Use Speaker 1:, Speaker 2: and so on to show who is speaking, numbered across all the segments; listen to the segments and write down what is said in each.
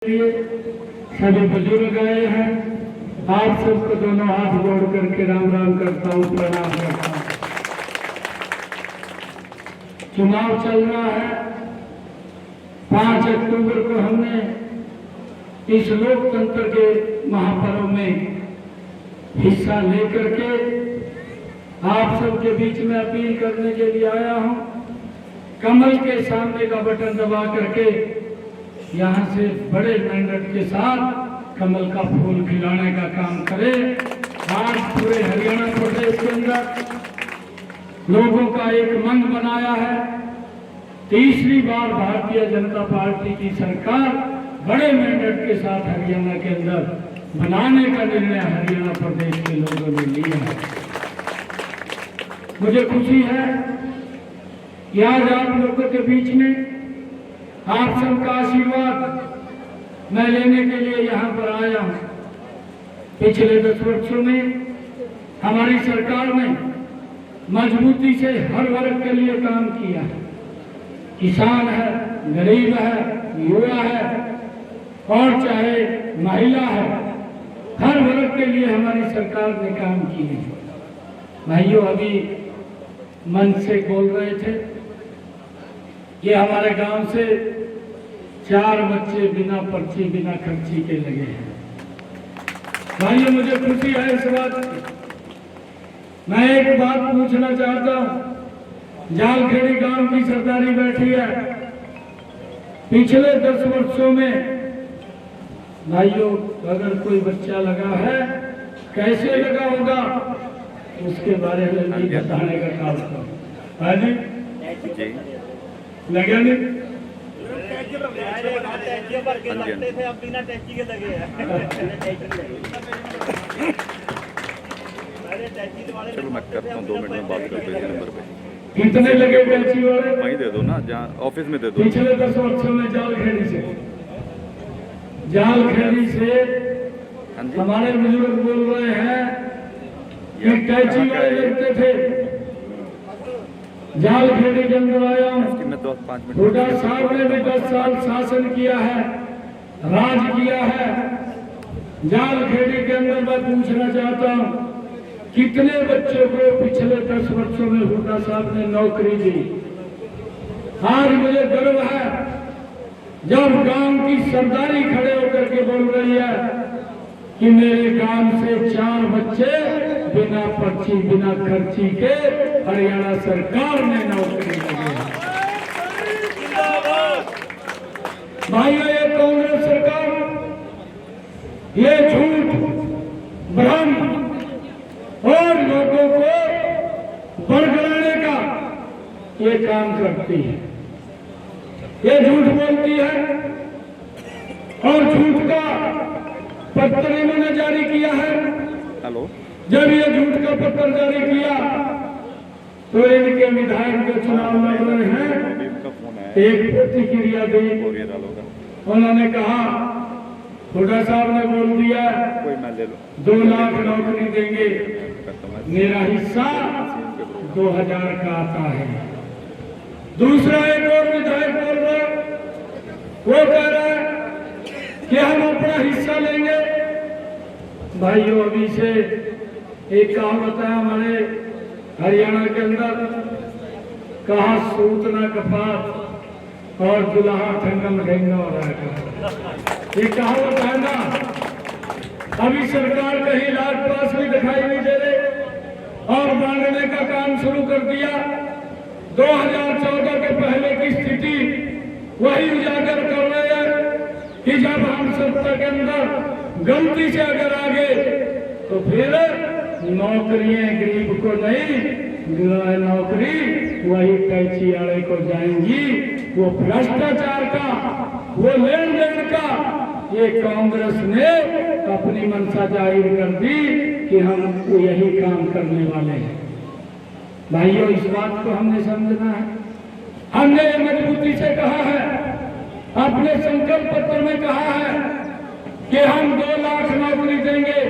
Speaker 1: सभी बुजुर्ग आए हैं, आप सबको दोनों हाथ जोड़ करके राम राम करता हूँ, प्रणाम करता हूँ। चुनाव चल रहा है। 5 अक्टूबर को हमने इस लोकतंत्र के महापर्व में हिस्सा लेकर के आप सबके बीच में अपील करने के लिए आया हूँ। कमल के सामने का बटन दबा करके यहाँ से बड़े मेहनत के साथ कमल का फूल खिलाने का काम करे। आज पूरे हरियाणा प्रदेश के अंदर लोगों का एक मन बनाया है। तीसरी बार भारतीय जनता पार्टी की सरकार बड़े मेहनत के साथ हरियाणा के अंदर बनाने का निर्णय हरियाणा प्रदेश के लोगों ने लिया है। मुझे खुशी है कि आज आप लोगों के बीच में आप सबका आशीर्वाद मैं लेने के लिए यहाँ पर आया हूँ। पिछले 10 वर्षों में हमारी सरकार ने मजबूती से हर वर्ग के लिए काम किया है। किसान है, गरीब है, युवा है और चाहे महिला है, हर वर्ग के लिए हमारी सरकार ने काम किए हैं। भाइयों, अभी मन से बोल रहे थे, ये हमारे गांव से 4 बच्चे बिना पर्ची बिना खर्ची के लगे हैं। भाइयों, मुझे खुशी है इस बात की। मैं एक बात पूछना चाहता हूं। जालखेड़ी गांव की सरदारी बैठी है। पिछले 10 वर्षों में भाइयों, अगर कोई बच्चा लगा है, कैसे लगा होगा उसके बारे में नहीं बताने का काम करो। हाँ जी, लगे नहीं?
Speaker 2: चलो मैं करता हूँ, 2 मिनट में बात करते हैं नंबर पे।
Speaker 1: कितने लगे टैक्सी वाले?
Speaker 2: वहीं दे दो ना, जहाँ ऑफिस में दे दो।
Speaker 1: पिछले 10 वर्षों में जालखेड़ी से हमारे बुजुर्ग बोल रहे हैं कि टैक्सी वाले लगते थे। जालखेड़ी के अंदर आया हूँ। हुड्डा साहब ने भी 10 साल शासन किया है, राज किया है। जालखेड़ी के अंदर मैं पूछना चाहता हूँ, कितने बच्चों को पिछले 10 वर्षों में हुड्डा साहब ने नौकरी दी? आज मुझे गर्व है जब गांव की सरदारी खड़े होकर के बोल रही है कि मेरे गांव से 4 बच्चे बिना पर्ची बिना खर्ची के हरियाणा सरकार ने नौकरी लगी है। भाइयों, ये कांग्रेस सरकार ये झूठ, भ्रम और लोगों को बरगलाने का ये काम करती है। ये झूठ बोलती है और झूठ का पत्र इन्होंने जारी किया है।
Speaker 2: हेलो,
Speaker 1: जब ये झूठ का पत्र जारी किया तो इनके विधायक जो चुनाव लड़ रहे हैं, एक प्रतिक्रिया दी। उन्होंने कहा, हुड्डा साहब ने बोल दिया 2 लाख नौकरी देंगे, मेरा हिस्सा 2000 का आता है। दूसरा एक और विधायक बोल रहा है, वो कह रहा है कि हम अपना हिस्सा लेंगे। भाइयों, अभी से एक कहावत है हमारे हरियाणा के अंदर, कहा सूत न कपात और दुल्हा ठंगम ढेंगा हो रहा है। ये कहावत है ना। अभी सरकार कहीं लाख पास भी दिखाई नहीं दे रहे और बांटने का काम शुरू कर दिया। 2014 के पहले की स्थिति वही उजागर कर रहे हैं कि जब हम सत्ता के अंदर गलती से अगर आ गए तो फिर नौकरियां गरीब को नहीं, नौकरी वही कैची वाले को जाएंगी। वो भ्रष्टाचार का, वो लेन देन का ये कांग्रेस ने अपनी मंशा जाहिर कर दी कि हम यही काम करने वाले हैं। भाइयों, इस बात को हमने समझना है। हमने मजबूती से कहा है, अपने संकल्प पत्र में कहा है कि हम 2 लाख नौकरी देंगे,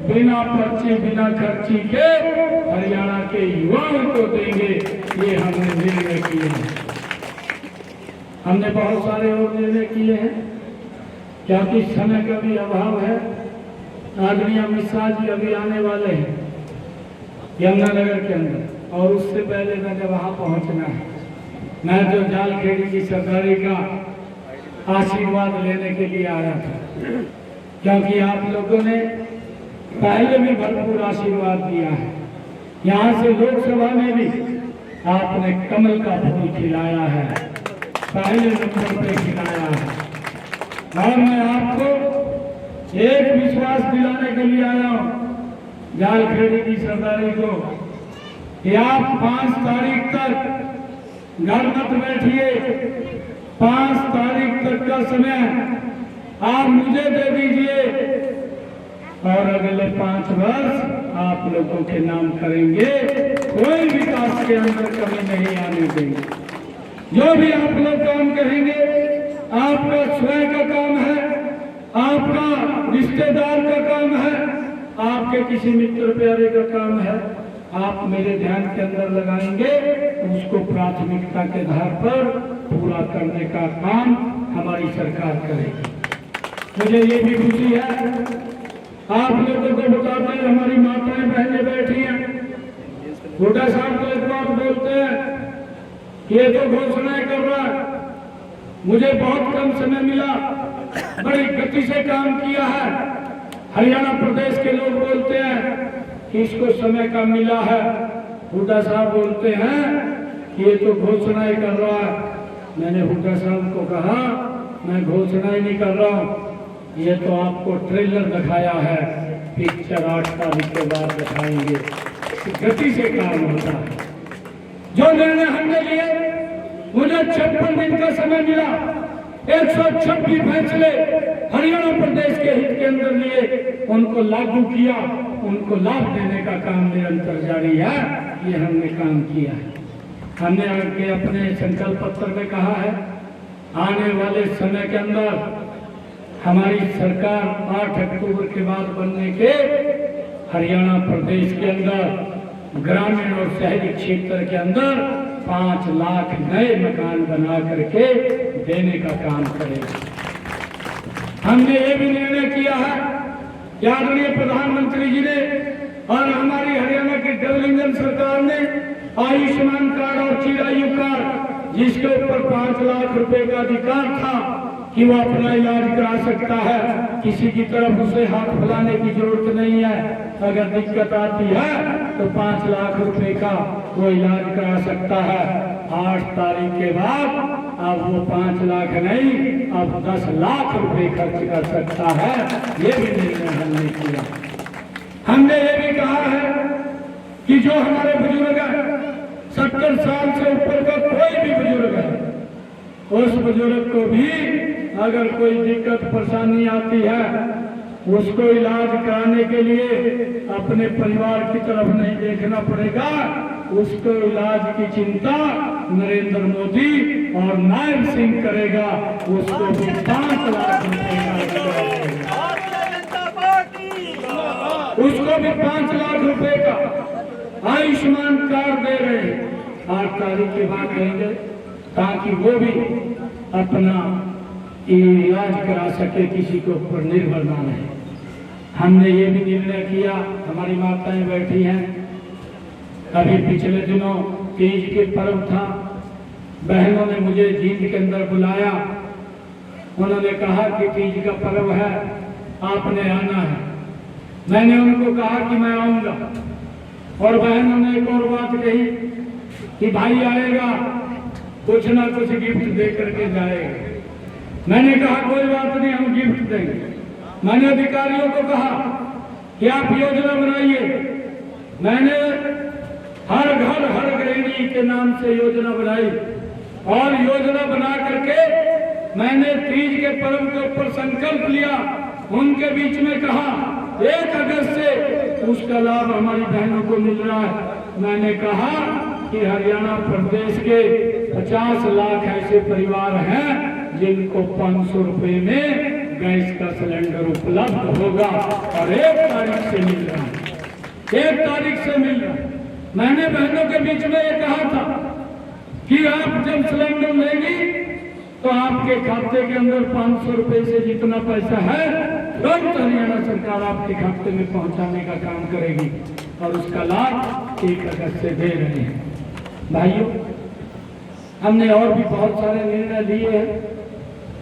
Speaker 1: बिना पर्ची बिना खर्ची के हरियाणा के युवाओं को देंगे। ये हमने निर्णय किए हैं। हमने बहुत सारे और निर्णय किए हैं। क्योंकि समय का भी अभाव है। आदरणीय अमित शाह जी अभी आने वाले हैं यमुनानगर के अंदर, और उससे पहले मैंने वहां पहुंचना है। मैं जो जालखेड़ी की सरदारी का आशीर्वाद लेने के लिए आया था, क्योंकि आप लोगों ने पहले भी भरपूर आशीर्वाद दिया है। यहाँ से लोकसभा में भी आपने कमल का फूल खिलाया है, पहले नंबर पे खिलाया है। और मैं आपको एक विश्वास दिलाने के लिए आया हूँ जालखेड़ी की सरदारी को कि आप 5 तारीख तक घर मत बैठिए। 5 तारीख तक का समय आप मुझे दे दीजिए और अगले 5 वर्ष आप लोगों के नाम करेंगे। कोई विकास के अंदर कमी नहीं आने देंगे। जो भी आप लोग काम करेंगे आपका स्वयं का काम है, आपका रिश्तेदार का काम है, आपके किसी मित्र प्यारे का काम है। आप मेरे ध्यान के अंदर लगाएंगे, उसको प्राथमिकता के आधार पर पूरा करने का काम हमारी सरकार करेगी। मुझे ये भी खुशी है आप लोगों को बताते हैं, हमारी माताएं बहनें बैठी हैं। हुड्डा साहब तो एक बात बोलते हैं कि ये तो घोषणाएं कर रहा है। मुझे बहुत कम समय मिला, बड़ी गति से काम किया है। हरियाणा प्रदेश के लोग बोलते हैं कि इसको समय कम मिला है। हुड्डा साहब बोलते हैं कि ये तो घोषणाएं कर रहा है। मैंने हुड्डा साहब को कहा मैं घोषणाएं नहीं कर रहा हूँ, ये तो आपको ट्रेलर दिखाया है, पिक्चर 8 तारीख के बाद दिखाएंगे। गति से काम होता है। जो निर्णय हमने लिए, मुझे 56 दिन का समय मिला। 126 फैसले हरियाणा प्रदेश के हित के अंदर लिए, उनको लागू किया, उनको लाभ देने का काम निरंतर जारी है। ये हमने काम किया है। हमने आगे अपने संकल्प पत्र में कहा है आने वाले समय के अंदर हमारी सरकार 8 अक्टूबर के बाद बनने के हरियाणा प्रदेश के अंदर ग्रामीण और शहरी क्षेत्र के अंदर 5 लाख नए मकान बना करके देने का काम करेगा। हमने ये भी निर्णय किया है कि आदरणीय प्रधानमंत्री जी ने और हमारी हरियाणा की डबल इंजन सरकार ने आयुष्मान कार्ड और चिरायु कार्ड, जिसके ऊपर 5 लाख रुपए का अधिकार था कि वो अपना इलाज करा सकता है, किसी की तरफ उसे हाथ फैलाने की जरूरत नहीं है। अगर दिक्कत आती है तो 5 लाख रुपए का वो इलाज करा सकता है। 8 तारीख के बाद अब वो 5 लाख नहीं, अब 10 लाख रुपए खर्च कर सकता है। ये भी निर्णय हमने किया। हमने ये भी कहा है कि जो हमारे बुजुर्ग हैं, 70 साल से ऊपर का कोई भी बुजुर्ग है, उस बुजुर्ग को भी अगर कोई दिक्कत परेशानी आती है, उसको इलाज कराने के लिए अपने परिवार की तरफ नहीं देखना पड़ेगा। उसको इलाज की चिंता नरेंद्र मोदी और नायब सिंह करेगा। उसको भी 5 लाख रुपए का, उसको भी 5 लाख रुपए का आयुष्मान कार्ड दे रहे हैं। 8 तारीख के बाद देंगे ताकि वो भी अपना इलाज करा सके, किसी के ऊपर निर्भर ना रहे। हमने ये भी निर्णय किया, हमारी माताएं बैठी हैं, अभी पिछले दिनों तीज के पर्व था, बहनों ने मुझे जींद के अंदर बुलाया। उन्होंने कहा कि तीज का पर्व है, आपने आना है। मैंने उनको कहा कि मैं आऊंगा, और बहनों ने एक और बात कही कि भाई आएगा कुछ ना कुछ गिफ्ट दे करके जाएगा। मैंने कहा कोई बात नहीं, हम गिफ्ट देंगे। मैंने अधिकारियों को कहा कि आप योजना बनाइए। मैंने हर घर हर गृहिणी के नाम से योजना बनाई, और योजना बना करके मैंने तीज के पर्व के ऊपर संकल्प लिया। उनके बीच में कहा 1 अगस्त से उसका लाभ हमारी बहनों को मिल रहा है। मैंने कहा कि हरियाणा प्रदेश के 50 लाख ऐसे परिवार हैं जिनको 500 रुपए में गैस का सिलेंडर उपलब्ध होगा, और 1 तारीख से मिल रहा है। 1 तारीख से मिल रहा है। मैंने बहनों के बीच में ये कहा था कि आप जब सिलेंडर लेंगी तो आपके खाते के अंदर 500 रुपए से जितना पैसा है तुरंत हरियाणा सरकार आपके खाते में पहुंचाने का काम करेगी और उसका लाभ 1 अगस्त से दे रहे हैं। भाइयों, हमने और भी बहुत सारे निर्णय लिए हैं,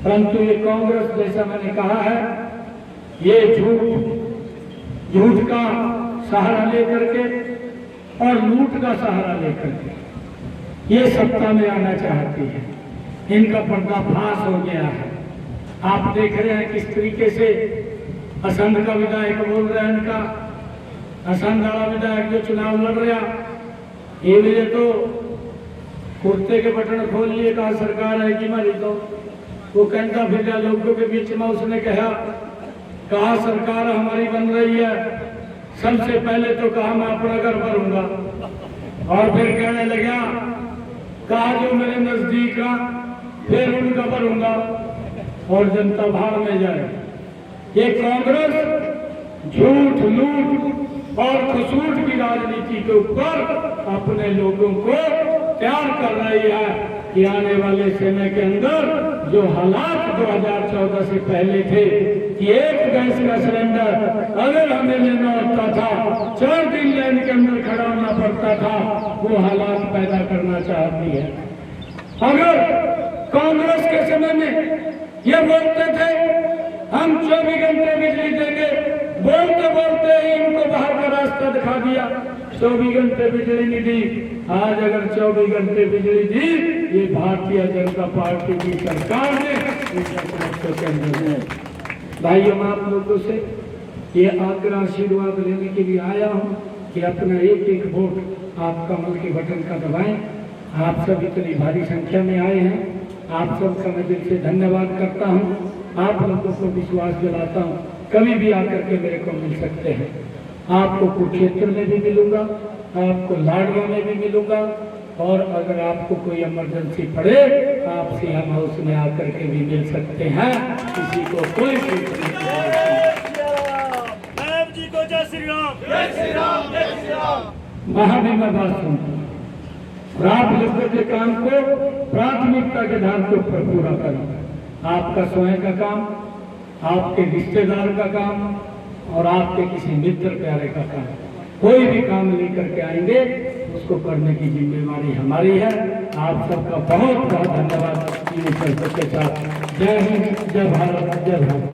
Speaker 1: परंतु ये कांग्रेस, जैसा मैंने कहा है, ये झूठ का सहारा लेकर के और लूट का सहारा लेकर के ये सत्ता में आना चाहती है। इनका पर्दाफाश हो गया है। आप देख रहे हैं किस तरीके से असंध का विधायक बोल रहे हैं, इनका असंध वाला विधायक जो चुनाव लड़ रहा, ये भी तो कुर्ते के बटन खोल लिए, कहा सरकार है कि मरी, तो वो कहता फिर लोगों के बीच में उसने कहा सरकार हमारी बन रही है, सबसे पहले तो कहा मैं अपना घर भरूंगा, और फिर कहने लगा कहा जो मेरे नजदीक का फिर उनका भरूंगा, और जनता भाड़ में जाए। ये कांग्रेस झूठ, लूट और खसूट की राजनीति के ऊपर अपने लोगों को तैयार कर रही है कि आने वाले समय के अंदर जो हालात 2014 से पहले थे कि एक गैस का सिलेंडर अगर हमें लेना होता था 4 दिन लाइन के अंदर खड़ा होना पड़ता था, वो हालात पैदा करना चाहती है। अगर कांग्रेस के समय में ये बोलते थे हम 24 घंटे बिजली देंगे, बोलते बोलते ही इनको बाहर का रास्ता दिखा दिया, 24 घंटे बिजली नहीं दी। आज अगर 24 घंटे बिजली दी, ये भारतीय जनता पार्टी की सरकार ने भाइयों, मैं आप लोगों से ये आग्रह आशीर्वाद लेने के लिए आया हूँ कि अपना एक एक वोट आप कमल के बटन का दबाएं। आप सब इतनी भारी संख्या में आए हैं, आप सबका मैं दिल से धन्यवाद करता हूँ। आप लोगों को विश्वास दिलाता हूँ कभी भी आकर के मेरे को मिल सकते हैं। आपको कुरुक्षेत्र में भी मिलूंगा, आपको लाडवा में भी मिलूंगा, और अगर आपको कोई इमरजेंसी पड़े आप सीएम हाउस में आकर के भी मिल सकते हैं। किसी को कोई
Speaker 3: जी को जय श्री राम, जय श्री राम, जय श्री राम।
Speaker 1: वहां भी मैं बात सुनता हूँ, आप लोगों के काम को प्राथमिकता के आधार के ऊपर पूरा करना। आपका स्वयं का काम, आपके रिश्तेदार का काम और आपके किसी मित्र प्यारे का काम, कोई भी काम लेकर के आएंगे उसको करने की जिम्मेवारी हमारी है। आप सबका बहुत बहुत धन्यवाद। जय हिंद, जय भारत, जय भारत।